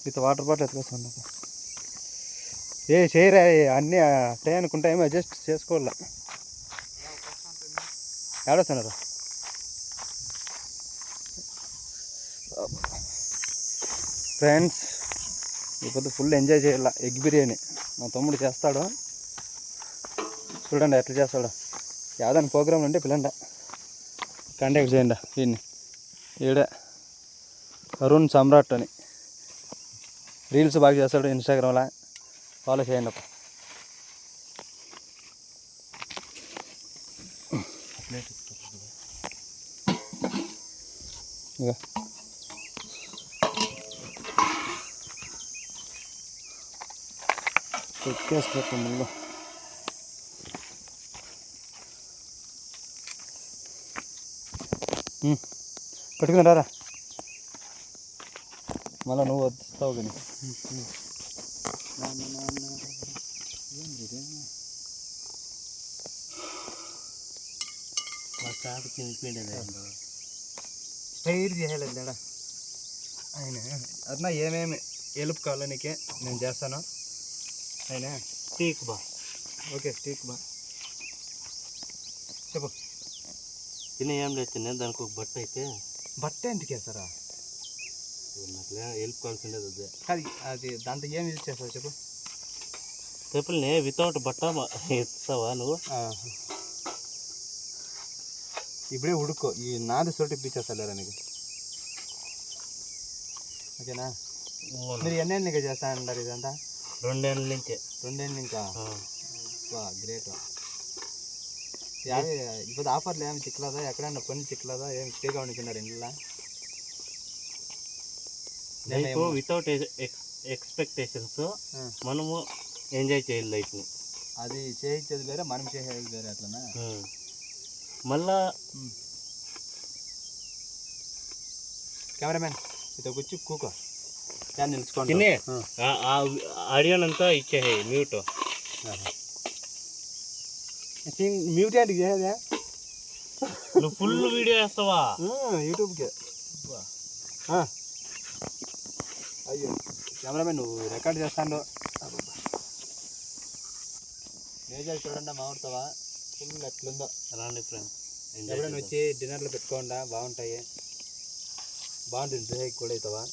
ఇంత water bottle ఎత్తుకొస్తాను. ఏ చేయరా అన్నీ టైంకి ఉంటాయేమో అడ్జస్ట్ చేసుకోవాలా. ఏడొస్తున్నారు ఫ్రెండ్స్. ఇప్పుడు ఫుల్ ఎంజాయ్ చేయాల. ఎగ్ బిర్యానీ మా తమ్ముడు చేస్తాడు. చూడండి ఎట్లా చేస్తాడు. యాదైనా ప్రోగ్రాంలు ఉంటే పిల్లండి, కాంటాక్ట్ చేయండి. వీడిని ఈడే అరుణ్ సమ్రాట్ అని రీల్స్ బాగా చేస్తాడు ఇన్స్టాగ్రామ్లో, ఫాలో చేయండి. ఇక ఎక్కేసుకో ముందు. పెట్టుకున్నారా మళ్ళీ నువ్వు వస్తావు కానీ. స్టైర్ చేయాలి ఆయన. అట్లా ఏమేమి ఎలుపు కావాలో నీకే నేను చేస్తాను. అయినా స్టీక్ బా. ఓకే స్టీక్ బా చెప్పు. తిన్న ఏం లేదు తిన్నా. దానికి ఒక బట్ట అయితే. బట్ట ఎందుకు వేస్తారా? నాకు హెల్ప్ కావాల్సి ఉండేది అదే. అది అది దాంట్లో ఏం యూజ్ చేస్తావు చెప్పు. చెప్పలే వితౌట్ బట్ట ఎత్తావా నువ్వు? ఇప్పుడే ఉడుకో. ఈ నాది సోటి ఇప్పించేస్తారా నీకు? ఓకేనా? మీరు ఎన్నేళ్ళకి చేస్తా అంటారు ఇదంతా? 2 ఏళ్ళ నుంచే. 2 ఏళ్ళు ఇంకా? గ్రేట్. ఇప్పుడు ఆఫర్లు ఏమి చిక్కలేదా? ఎక్కడన్నా పని చిక్కలేదా? ఏమి ఫ్రీగా ఉంటున్నారు ఇంట్లో? లైఫ్ వితౌట్ ఎక్స్పెక్టేషన్స్ మనము ఎంజాయ్ చేయాలి లైఫ్ని. అది చేయించేది వేరే, మనం చేసేది వేరే. అట్లనా? మళ్ళా కెమెరామెన్ ఇదో కూర్చి కూకో నిలుచుకోండి. ఆడియోనంతా ఇచ్చే మ్యూట్. మ్యూట్ ఏంటి చేసేదా? నువ్వు ఫుల్ వీడియో వేస్తావా యూట్యూబ్కి? అయ్యో కెమెరామెన్ నువ్వు రికార్డ్ చేస్తాను. మేజర్ చూడండి మామిడతావా ఫుల్ ఎట్లుందో. రాండి ఫ్రెండ్స్, ఎప్పుడైనా వచ్చి డిన్నర్లో పెట్టుకోండా, బాగుంటాయి. బాగుంటుంది చూసేకి కూడా అవుతావా.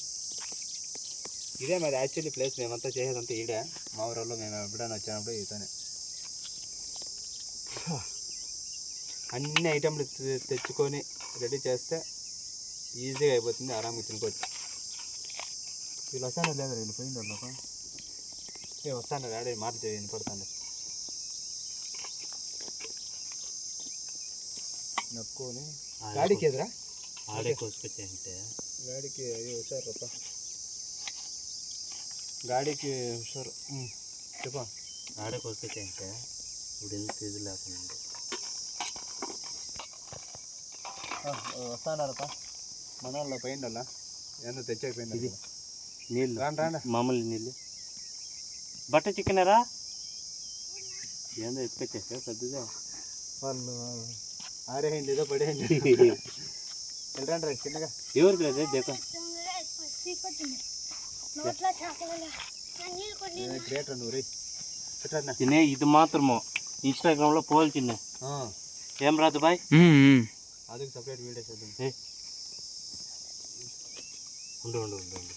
ఇదే మరి యాక్చువల్లీ ప్లేస్. మేమంతా చేసేదంతా ఈడే మా ఊరిలో. మేము ఎప్పుడైనా వచ్చినప్పుడు ఇతనే అన్ని ఐటెంలు తెచ్చుకొని రెడీ చేస్తే ఈజీగా అయిపోతుంది. ఆరాంగా తినుకోవచ్చు. వీళ్ళు వస్తాను లేదా? వీళ్ళు పోయింది వాళ్ళకు. వస్తాను డాడీ మాట వినపడుతుంది. నక్కుని గాడికి ఎదురా ఆడే కోసుకొచ్చాయంటే గాడికి. అయ్యో హుషారు రప్ప, గాడికి హుషారు. చెప్పా ఆడే కోసుకొచ్చాయంటే ఇప్పుడు ఎందుకు ఇది లేకుండా వస్తానరప్ప. మన వాళ్ళ పోయింది వాళ్ళ ఏందో తెచ్చకపోయింది. ఇది నీళ్ళు రాండి మామూలు నీళ్ళు. బట్ట చికెనరా ఏందో ఎత్తుకొచ్చేసా పెద్దగా. వాళ్ళు ఆరేయండి ఏదో పడేయండి. వెళ్ళండి చిన్నగా. ఎవరికి లేదు దేకో. గ్రేట్ నువ్వు పెట్టన్నా. తినే ఇది మాత్రము ఇన్స్టాగ్రామ్లో పోల్ తిన్నా. ఏం రాదు బాయ్, ಅದಕ್ಕೆ ಸಪ್ರೇಟ್ ವೀಡಿಯೋ చేద్దాం. ఉండు ఉండు ఉండు ఉండు.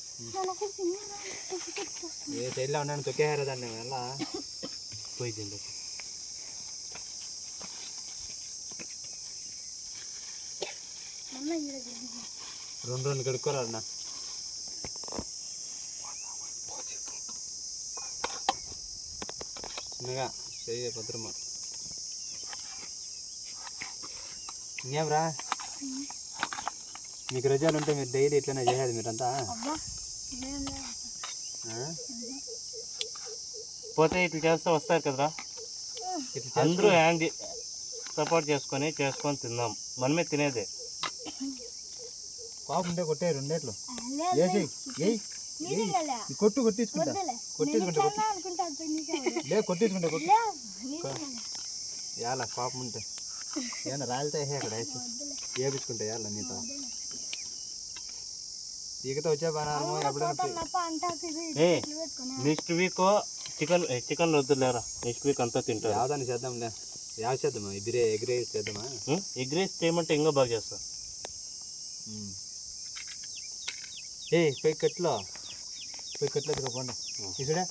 ఏ సైడ్లో ఉన్నాను తొక్కేసారా దాన్ని ఎలా పోయి తిండి. రెండు కడుక్కోరా అన్న. చిన్నగా చెయ్యి భద్రమ. ఇంకేం రా, మీకు రజాలు ఉంటే మీరు డైలీ ఇట్లనే చేసేది మీరంతా? పోతే ఇట్లా చేస్తే వస్తారు కదరా, అందరూ హ్యాండ్ సపోర్ట్ చేసుకొని తిందాం. మనమే తినేదే. పాపు ఉంటే కొట్టే రెండేట్లు వేసి కొట్టించుకుంటా యాల పాపం ఉంటే ఏమన్నా రాలితే అక్కడ వేసి వేపించుకుంటా యాల నీతో. ఈగతో వచ్చే బనారము ఎప్పుడైనా ఏ నెక్స్ట్ వీక్ చికెన్ వద్దులేరా, నెక్స్ట్ వీక్ అంతా తింటారు. యావదాన్ని చేద్దాంలే. యావ చేద్దామా? ఎగ్ రైస్ చేద్దామా? ఎగ్ రైస్ చేయమంటే ఇంకా బాగా చేస్తా. పోయి కట్లో ఎత్తుకోండి. ఇసుడే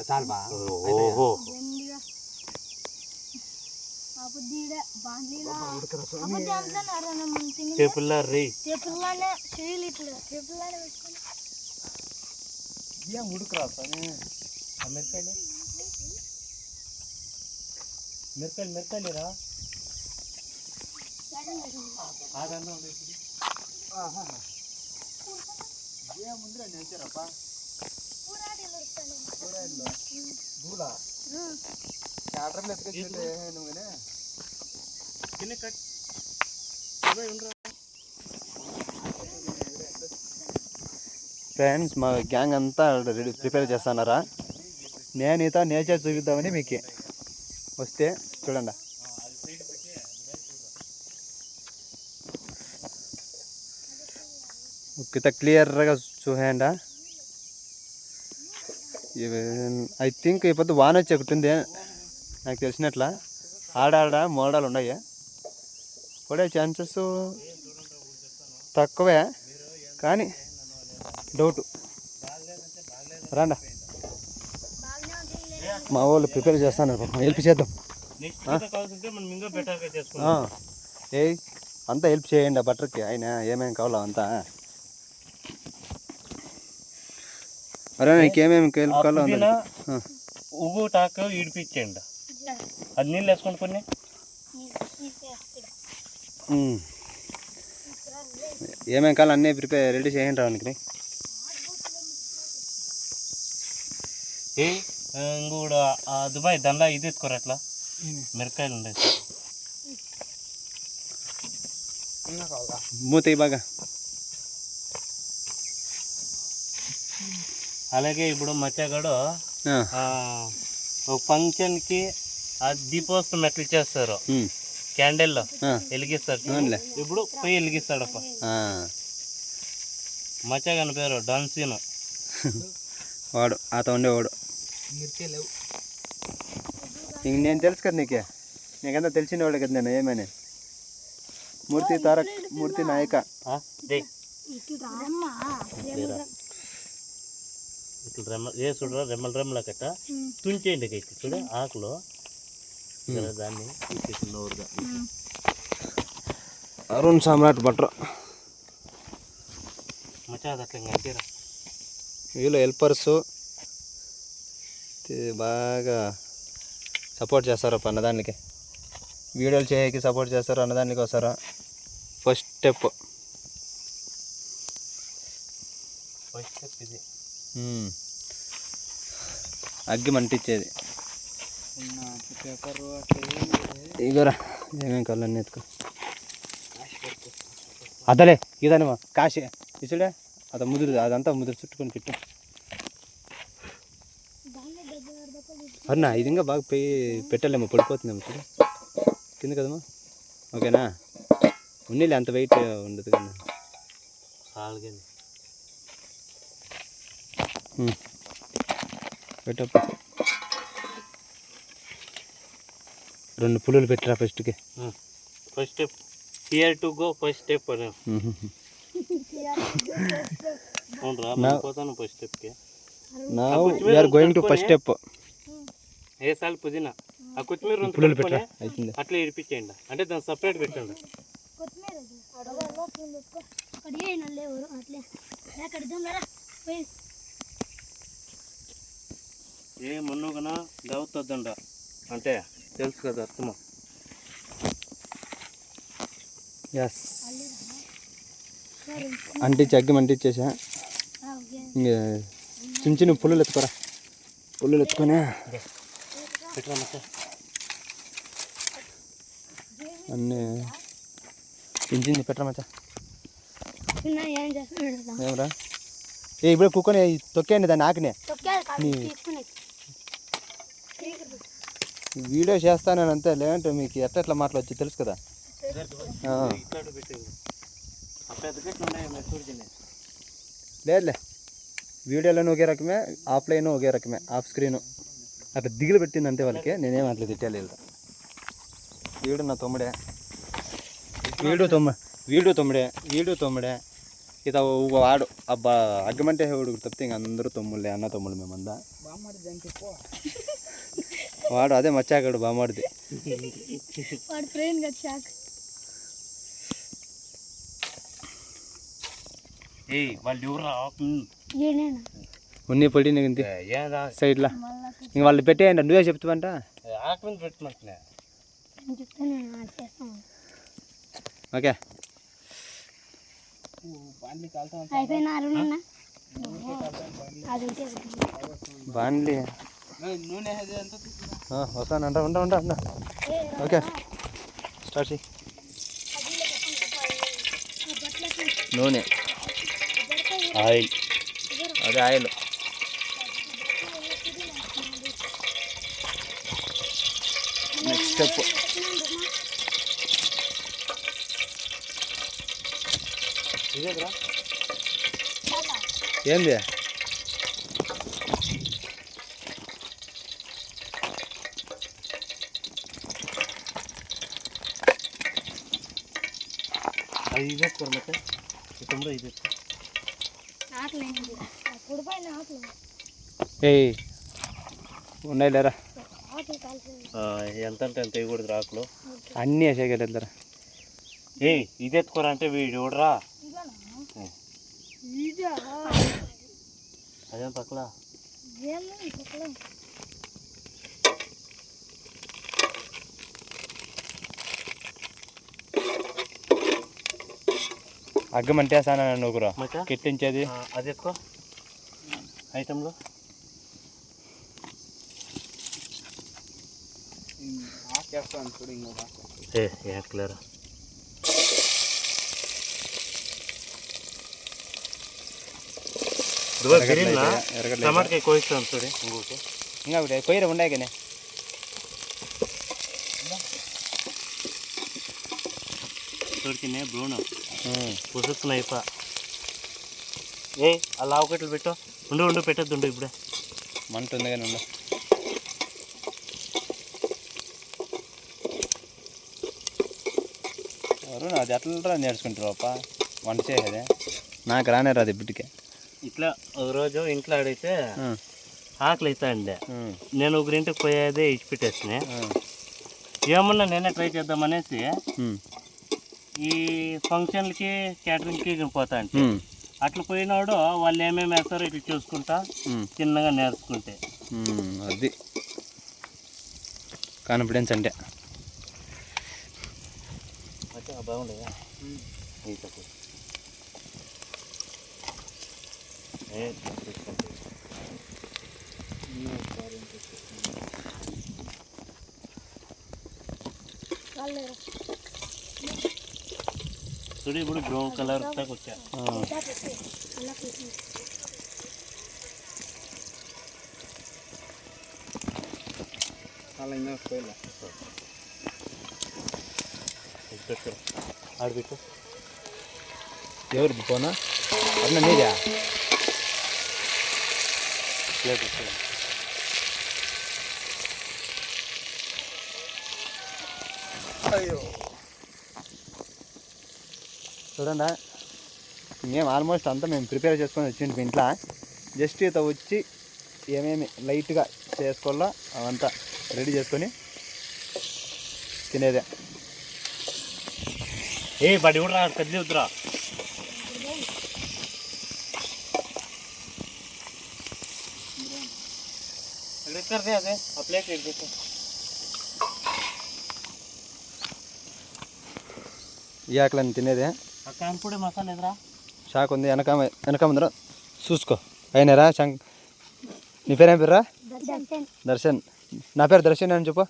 చాలు బా. ఓహో చేపుల్లా రే ఏం ఉడుకురా మిరకాయలేరా ఏముందిరా నేర్చారప్పా ఫ్రెండ్స్, మా గ్యాంగ్ అంతా రెడీ ప్రిపేర్ చేస్తున్నారా. నేను ఇత నేచర్ చూపిద్దామని మీకు వస్తే చూడండి. ఇంత క్లియర్గా చూసేయండి. ఐ థింక్ ఈ పొద్దు వాన వచ్చి ఒకటి ఉంది నాకు తెలిసినట్ల. ఆడాడ మోడాలు ఉన్నాయి, పడే ఛాన్సెస్ తక్కువే, కానీ డౌట్. రాండా, మా వాళ్ళు ప్రిపేర్ చేస్తాను, హెల్ప్ చేద్దాం. అంతా హెల్ప్ చేయండి ఆ బట్టర్కి. ఆయన ఏమేమి కావాలో అంతా. అరే నీకేమేమి హెల్ప్ కావాలో ఉగ్గు టాకు ఇడిపించండి. అది నీళ్ళు వేసుకోండి కొన్ని. ఏమేమి కావాలి అన్నీ రెడీ చేయండి రావడానికి. ఇంకోడు దుబాయ్ దండా ఇది ఎత్తుకోరు అట్లా మిరకాయలు ఉండేది. మూత బాగా. అలాగే ఇప్పుడు మచ్చగాడు ఒక ఫంక్షన్కి ఆ దీపోత్సవం ఎట్లా చేస్తారు, క్యాండిల్లో వెలిగిస్తాడు. ఇప్పుడు పోయి వెలిగిస్తాడప్ప. మచ్చగాని పేరు డాన్సీను. వాడు అత ఉండేవాడు. ఇంక నేను తెలుసు కదా నీకే, నీకంతా తెలిసిన వాడు కదా. నేను ఏమని మూర్తి తారక్, మూర్తి నాయక. ఇట్లా చూడరా రెమ్మల కట్ట తుంచేయండి ఇట్లా చూడ ఆకులు దాన్ని. అరుణ్ సామ్రాట్ బట్టర్ మచాది అట్లా ఇంకా అంతేరా. వీళ్ళు హెల్పర్సు బాగా సపోర్ట్ చేస్తారు అన్నదానికి. వీడియోలు చేయకి సపోర్ట్ చేస్తారు, అన్నదానికి వస్తారా. ఫస్ట్ స్టెప్ ఇది అగ్గి మంటిచ్చేది. ఇగోరా ఏమేమి కళ్ళన్నీ ఎత్తుకో. అదలే ఇదనమా కాశీ ఇసుడే అద ముదురు, అదంతా ముదురు చుట్టుకొని పెట్టు. అన్నా ఇది ఇంకా బాగా పోయి పెట్టలేమో, పడిపోతుందేమో చూడు కింద కదమ్మా. ఓకేనా, ఉన్నీలే అంత వెయిట్ ఉండదు కదా. పెట్టప్ప. 2 పులులు పెట్టరా ఫస్ట్కి. First step here to go, first step అని. ఫస్ట్ స్టెప్కి now we are going to first step. వేసాలి పుదీనా, ఆ కొత్తిమీర 2 పులులు పెట్టరా అవుతుంది. అట్లా ఇడిపించేయండి, అంటే దాన్ని సపరేట్ పెట్టండి. ఏ మొన్నగా దవత్తొద్దండ అంటే తెలుసు కదా అర్థమా. ఎస్ అంటించి అగ్గి మంటిచ్చేసా. ఇంకా చిన్న చిన్న పుల్లలు ఎత్తుకోరా. పుల్లలు ఎత్తుకొని పెట్టరా మచ్చ అన్నీ చిన్న చిన్న పెట్టరా మచ్చ. ఏమరా ఇప్పుడు కుక్కని తొక్కేయండి దాన్ని ఆకినే. వీడియో చేస్తాను అంతే, లేదంటే మీకు ఎట్లా మాట్లాడచ్చు తెలుసు కదా. లేదులే, వీడియోలోనూ ఒకే రకమే, ఆఫ్లైన్ ఒకే రకమే, ఆఫ్ స్క్రీను అట్లా దిగులు పెట్టింది అంతే వాళ్ళకి. నేనేం అట్లా తిట్టలేదు. వీడు నా తమ్ముడే, వీడు తమ్ముడే ఇత వాడు అబ్బా అగ్గమంటే వాడు తప్పితే ఇంక అందరూ తమ్ముళ్ళే, అన్న తమ్ముళ్ళు మేమంతా. వాడు అదే మచ్చాకాడు బామాడిది. ఉన్ని పొడి ఇంత సైడ్లా ఇంక వాళ్ళు పెట్టేయండి, నువ్వే చెప్తావంట. ఓకే బాండ్లీ వస్తానంట. ఉంటా. ఓకే స్టార్ట్ చేయి. నూనె, ఆయిల్, అదే ఆయిల్. నెక్స్ట్ స్టెప్ ఏంది? ఏయ్ ఉన్నాయి లేరా, ఎంత అంటే ఎంత వేయకూడదు రాకులు అన్నీ వేసేయగలరా. ఇది ఎత్తుకోరా అంటే వీడు చూడరా. అదేం పక్కల అగ్గం అంటే సానా నువ్వురా కెట్టించేది. అది ఎత్తుకో ఐటెంలో. ఎట్లేరా టమాటకాయ కోయిస్తాను చూడు. ఇంకోటి ఇంకా ఒకటి కొయ్యరా ఉండే కానీ చూడుకునే బ్రూన్ పుసుకుని అయిపో. అలా ఒకట్లు పెట్టు. ఉండు పెట్టద్దు ఇప్పుడే మంట ఉంది కానీ ఉండు. ఎవరు అది ఎట్లా నేర్చుకుంటారు అప్ప వంట చేసేది? నాకు రానే రాదు ఇప్పటికే. ఇట్లా ఒక రోజు ఇంట్లో అడిగితే ఆకలి అవుతా అండి. నేను ఒకరింటికి పోయేదే ఇచ్చి పెట్టేసిన. ఏమన్నా నేనే ట్రై చేద్దామనేసి ఈ ఫంక్షన్లకి క్యాటరింగ్కి పోతా అంటే అట్లా పోయినాడు. వాళ్ళు ఏమేమి వేస్తారో ఇట్లా చూసుకుంటా చిన్నగా నేర్చుకుంటే అది కాన్ఫిడెన్స్ అంటే. బాగుండదా చూడు ఇప్పుడు బ్రౌన్ కలర్ దాకా వచ్చా. ఆడబెట్టు. ఎవరిది పోనా అన్న నీదా? అయ్యో చూడండి, మేము ఆల్మోస్ట్ అంతా మేము ప్రిపేర్ చేసుకొని వచ్చింది ఇంట్లో. జస్ట్ ఇత వచ్చి ఏమేమి లైట్గా చేసుకోవాలో అవంతా రెడీ చేసుకొని తినేదే. బడి కూడా కదిలి వద్దురా. అదే ఆ ప్లేట్ ఎక్కడ ఈ ఆకలని తినేదే. కాంపొడి మసాలా ఎదురా షాక్ ఉంది వెనక ముందర చూసుకో. అయినారా నీ పేరు ఏం పేర్రా? దర్శన్. నా పేరు దర్శన్ అని చెప్పు.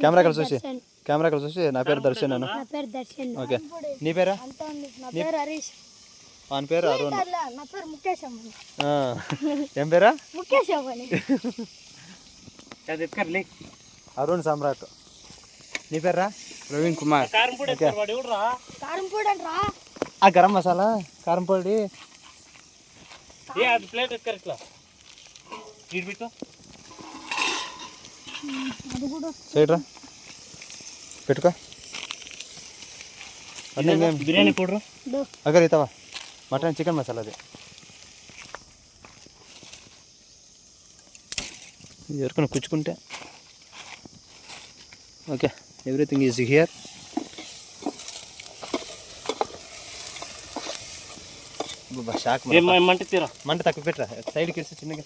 కెమెరా చూసి నా పేరు దర్శన్ అను. ఓకే నీ పేరా? వాని పేరు అరుణ్. ఏం పేరా? అరుణ్ సమ్రాట్. నీ పేర్రా? ప్రవీణ్ కుమార్. ఆ గరం మసాలా కారం పొడి ఏ అది ప్లేట్ ఎత్తుకర ఇట్లా ఇటు పెట్టు సైడ్ రా పెట్టుకో బిర్యానీ పౌడర్ అగర్ ఇస్తావా మటన్ చికెన్ మసాలా అది ఎరుకుని కుచ్చుకుంటే ఓకే ఎవ్రీథింగ్ ఈజ్ హియర్ షాక్ మంట తీరా మంట తక్కువ పెట్టరా సైడ్కి వెళ్తే చిన్నగా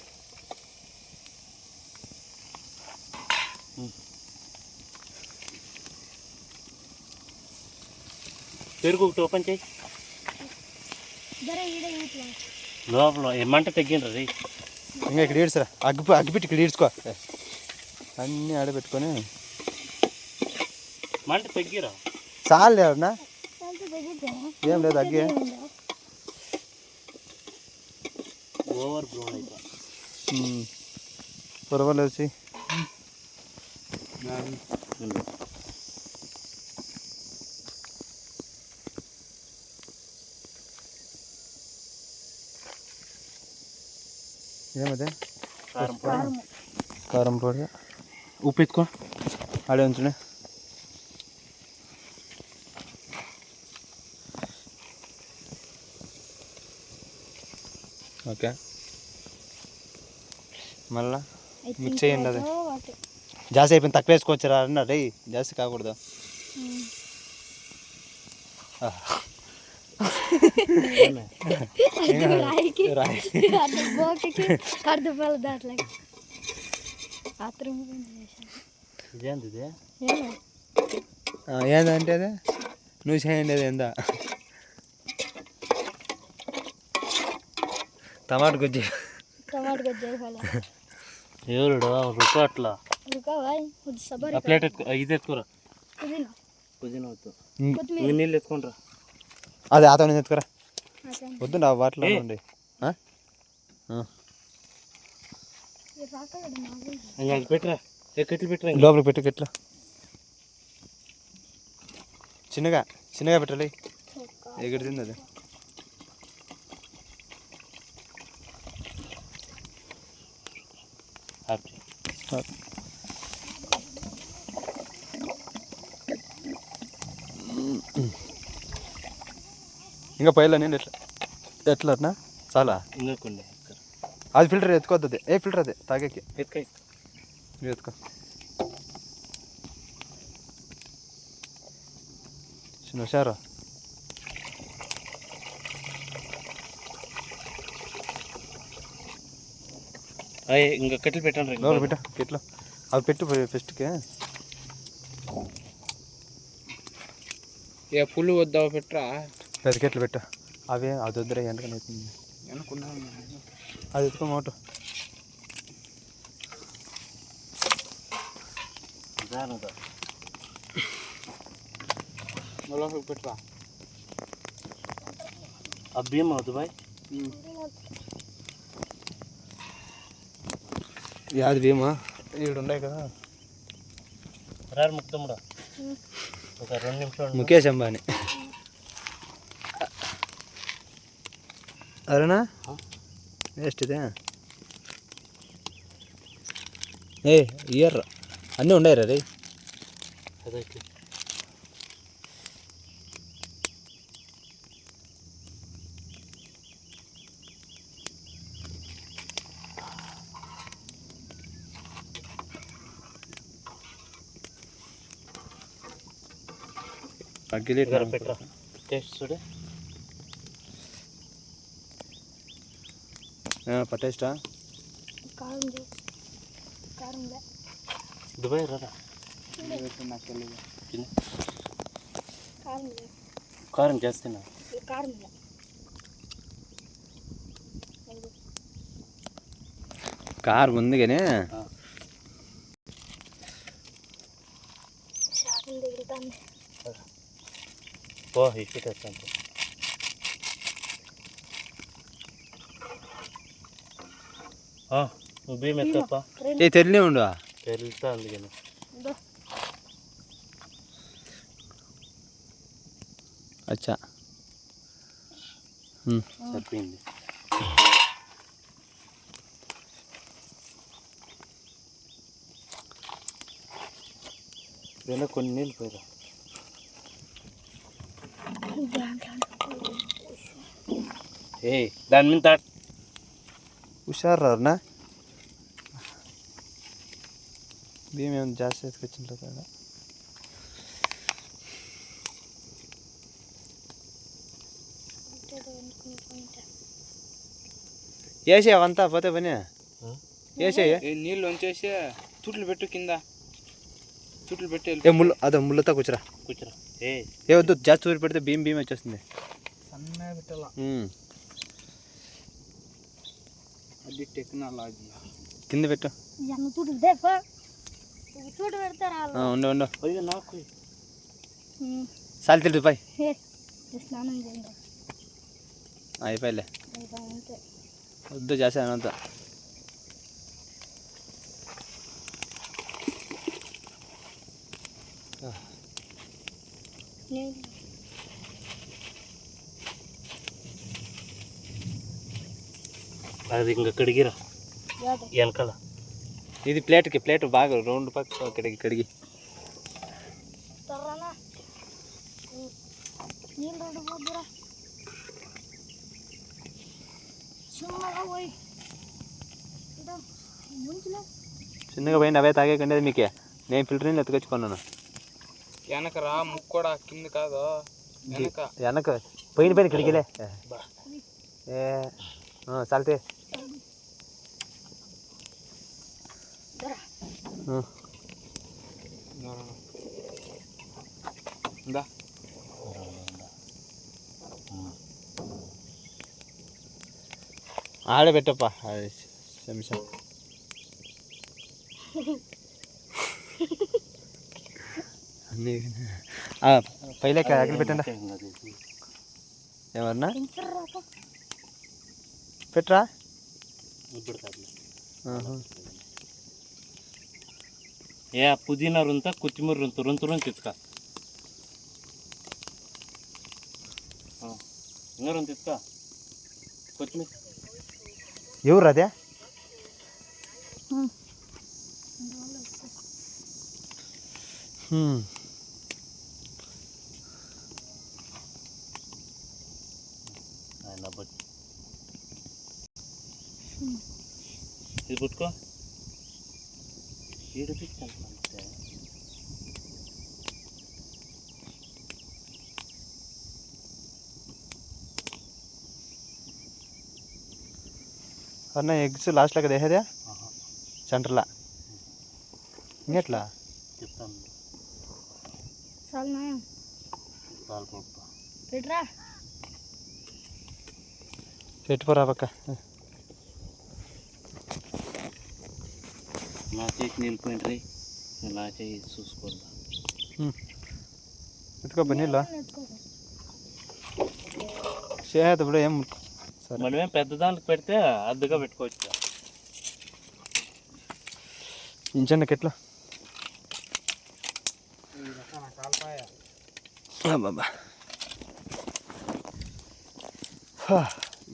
పెరుగు ఒకటి ఓపెన్ చేయి లోపల మంట తగ్గిండ్రా రీ ఇంకా ఇక్కడ ఈడ్చరా అగ్గిపెట్టి ఇక్కడ ఈడ్చుకో అన్నీ ఆడబెట్టుకొని మంట తగ్గిరా చాలు అన్నా ఏం లేదు అగ్గి ఓవర్ బ్రౌన్ అయిపో పొరవలు వచ్చి ఏమదే కారం పొడి ఉప్పు ఎత్తుకో ఆడే ఉంచునే ఓకే మళ్ళా మిక్స్ చేయండి అది జాస్తి అయిపోయింది తక్కువ వేసుకోవచ్చురా అన్నారు రే జాస్తి కాకూడదు ఏందంటే అదే నువ్వు చేయండి అది ఏందా టమాటా గుజ్జి ఎవరుడు రుకో అట్లా ప్లేట్ ఎత్తుకో ఇది ఎత్తుకోరా పుదీనా వద్దు నీళ్ళు ఎత్తుకోండిరా అదే ఆతో నేను ఎత్తుకురా వద్దు నా వాటిలో ఉండి పెట్టరా కెట్లు పెట్టరా లోపలికి పెట్టు కెట్లు చిన్నగా పెట్టాలి ఎగిరిదింది అది ఇంకా పైల నేను ఎట్లా అట్నా చాలా ఇంకొండి అది ఫిల్టర్ ఎత్తుకోద్ది ఏ ఫిల్టర్ అదే తాగేకి ఎత్తుకో చిన్న హుషారు ఇంకా కట్టెలు పెట్టండి లోపల పెట్ట కెట్లో అవి పెట్టు ఫస్ట్కి ఏ పుల్లు వద్దా పెట్టరా పెద్ద కెట్లు పెట్టు అవే అది వద్దరే ఎంతకని అవుతుంది అది ఎత్తుకో మోటు లోపలికి పెట్టరా అబ్బేం అవుతుంది బాయ్ యాది భీమా ఈడు ఉన్నాయి కదా రారు ముక్తముడా ఒక 2 నిమిషాలు ముఖేష్ అంబానీ అరేనా వేస్ట్ ఇదే ఏ ఇయర్ అన్నీ ఉండేరా రే అదే అగ్గిలి పెట్టరా టేస్ట్ చూడే పట్టేస్టా దుబాయ్ రారా కారం చేస్తున్నా కారు ఉంది కానీ ఓ ఇష్ట తెస్తాను భీమ్ ఎత్తప్ప ఏ తెలియనే ఉండు తెలుస్తా అందుకని అచ్చా సరిపోయింది ఏదో కొన్ని నీళ్ళు పోయిరా. ఏ దాని మీద తాట్. హుషారన్నా భీమ్ ఏమైనా జాస్తి ఎత్తుకొచ్చింటారు కదా. వేసే అవంతా పోతే పని వేసే నీళ్ళు వంచేసి చుట్లు పెట్టు కింద చుట్లు పెట్టి ఏ ముళ్ళు అదో ముళ్ళతో కూర్చురా. కూర్చోరా. ఏ వద్దు జాస్తి ఊరి పెడితే భీమ్ భీమ్ వచ్చేస్తుంది. సన్నగా పెట్టాల. అది టెక్నాలజీ. కింద పెట్టు. ఉండు ఉండు అయ్యో నాకు సాలి తింటు పై అయిపోయిలే వద్దు చేసాను అంతా. అది ఇంకా కడిగిరా వెనకాల. ఇది ప్లేట్ బాగా రౌండ్ పక్క కడిగి చిన్నగా పోయింది అవే తాగే కంటే మీకే. నేను ఫిల్టర్ నీళ్ళు ఎత్తుకొచ్చుకున్నాను. వెనక రా ముక్కోడా కింద కాదు వెనక పైన కడిగిలే ఏ చాలితే ఇందా ఆడే పెట్టప్ప చెంచా. పైలకి అక్కడ పెట్టండి. ఏమన్నా పెట్టరా. ఏ పుదీనా రుంత కొత్తిమీర రుంత ఇసుక ఇంకా రుంత ఇసుక కొత్తిమీర. ఎవరు అదే ఇది పుట్టుకో ఏడిపించాలి. అన్న ఎగ్స్ లాస్ట్లో కదా వేసేదే సెంటర్లా ఇంకెట్లా చెప్తాను. పెట్టుకోరా పక్క. నా చేసి నిలిపోయింది నా చేయి చూసుకోవాలి. ఎత్తుకోబ్బా నీళ్ళు చేతప్పుడు ఏం మనమేం పెద్ద దానికి పెడితే అద్దుగా పెట్టుకోవచ్చు. ఇంచన్న కెట్లా బాబా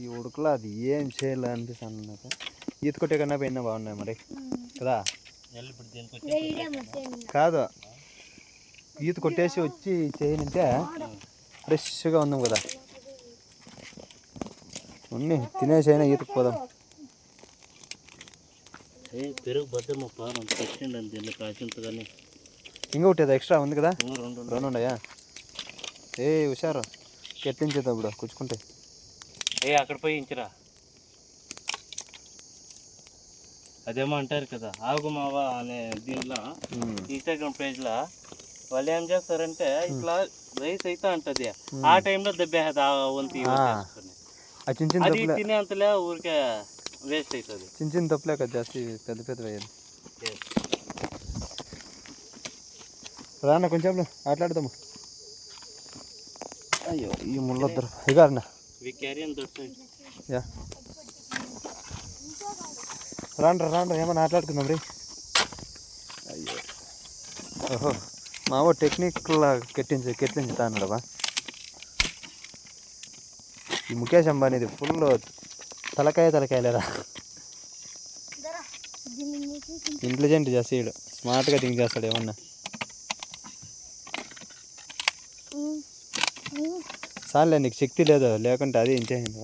ఈ ఉడకలో అది ఏం చేయాలి అనిపిస్తాను నాకు. ఈత కొట్టే కన్నా పోయినా బాగున్నాయి మరి కదా. కాదు ఈత కొట్టేసి వచ్చి చేయనంటే ఫ్రెష్గా ఉందాం కదా. ఉన్ని తినేసి అయినా ఈతకు పోదాం. పెరుగు బద్దమ్మప్ప మనం తెచ్చిండి అని దీన్ని కాసింత కానీ ఇంకొకటి అది ఎక్స్ట్రా ఉంది కదా. రెండు ఉన్నాయా. ఏ హుషారు ఎట్టించేది అప్పుడు కూర్చుకుంటే. అక్కడ పోయి ఇంచరా. అదేమో అంటారు కదా ఆగు మావా అనే దీనిలో ఇన్స్టాగ్రామ్ పేజ్లో వాళ్ళు ఏం చేస్తారంటే ఇట్లా రైస్ అయితే అంటది. ఆ టైంలో దెబ్బేది ఆ వంతి అది తినేంతలే ఊరికే వేస్ట్ అవుతుంది. చిన్న తప్పులే కదా జాస్తి పెద్ద పెద్ద వేయాలి. రాన్న కొంచెం ఆటలాడదాము. అయ్యో ఈ ముళ్ళొద్దరు ఇగారన్న యా రాండ్రా ఏమన్నా ఆటలాడుకుందాం రీ. అయ్యో ఓహో మావో టెక్నిక్లా కెట్లించుతా అన్నాడవా. ఈ ముఖేష్ అంబానీది ఫుల్ తలకాయ లేదా. ఇంటెలిజెంట్ చేస్తాడు స్మార్ట్గా థింక్ చేస్తాడు ఏమన్నా. చాలే నీకు శక్తి లేదు, లేకుంటే అది ఇంచేసింది.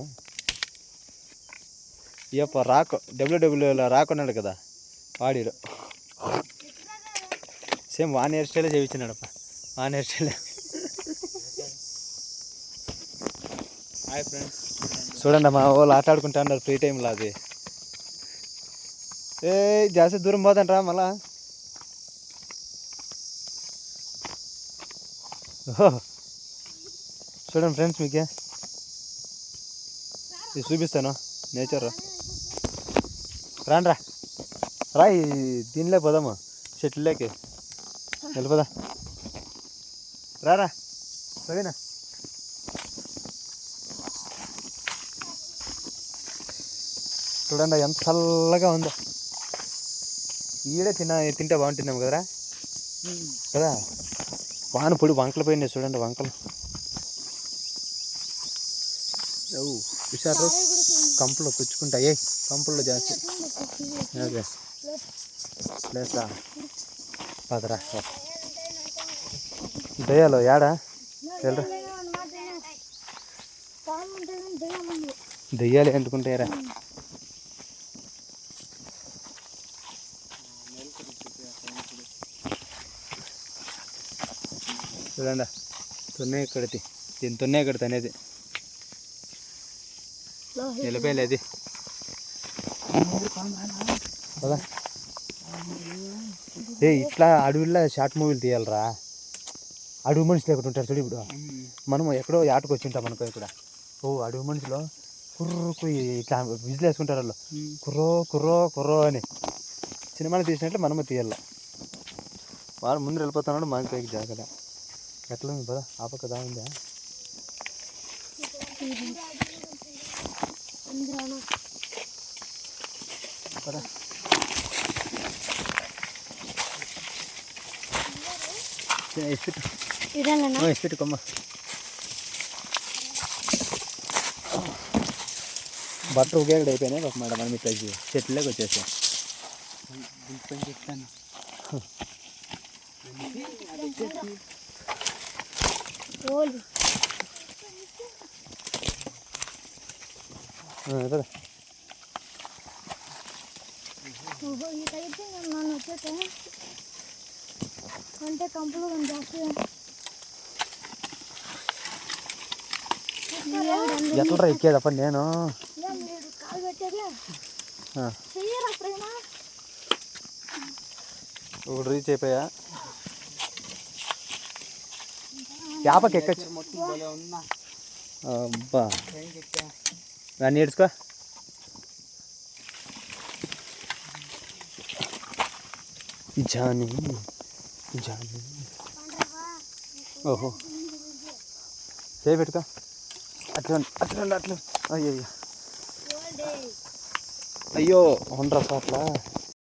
ఇయప్ప రాక్ డబ్ల్యూడబ్ల్యూలో రాకున్నాడు కదా వాడిడు, సేమ్ వాన్ హెయిర్ స్టైలే చేయించినాడప్ప. వాన్ హెయిర్ స్టైలే. Hi friends. చూడండి మా వాళ్ళు ఆట ఆడుకుంటా ఉన్నారు ఫ్రీ టైంలో. అది ఏ జాస్తి దూరం పోదంట్రా మళ్ళా. ఓహో చూడండి ఫ్రెండ్స్, మీకే ఇది చూపిస్తాను నేచర్. రాండ్రా రా, దీనిలే పోదాము, చెట్లలోకి వెళ్ళిపోదా. రారా సరేనా. చూడండి ఎంత చల్లగా ఉందో. ఈడే తింటే బాగుంటున్నాము కదరా కదా. వాన పొడి వంకలు పోయినాయి చూడండి, వంకలు. హుషారు కంపులో పుచ్చుకుంటాయి, కంపుల్లో జాస్తి. అదే ప్లేసా పదరా. దయ్యాలు యాడా వెళ్ళరా. దయ్యాలు ఎందుకుంటాయరా. చూడండి తొన్నే కడితే, దీని తొన్నే కడితే అనేది వెళ్ళిపోయలే అది కదా. ఏ ఇట్లా అడవిలో షార్ట్ మూవీలు తీయాలరా. అడవి మనుషులు ఎక్కడ ఉంటారు చూడు. ఇప్పుడు మనం ఎక్కడో ఆటకు వచ్చి ఉంటాం అనుకో ఇక్కడ. అడవి మనుషులు కుర్రకు ఇట్లా విజిల్ వేసుకుంటారు వాళ్ళు, కుర్రో కుర్రో కుర్రో అని. సినిమాలు తీసినట్లు మనము తీయాల. వాడు ముందు వెళ్ళిపోతున్నాడు, మాకు పైకి జాగ్రత్త. ఎట్లా ఉంది పదా, ఆ పక్క దాగుందా. ఇస్పెట్టు కొమ్మ. బట్టలు ఒకేక్కడ అయిపోయినాయి ఒక మేడం. మనం ఇట్లా చెట్లకి వచ్చేసాం. చెప్తాను అంటే కంపులు జాస్తి. ఎట్లా ఎక్కేదప్ప నేను. కాలు పెట్టేది ఒకటి రీచ్ అయిపోయా. యాపకి ఎక్కచ్చు. అబ్బా దాన్ని ఏడ్చుకో. జాని జాని. ఓహో చేయి పెట్టుకో. అట్లా అట్లా అట్లా. అయ్యో అయ్యో ఉండరా అట్లా.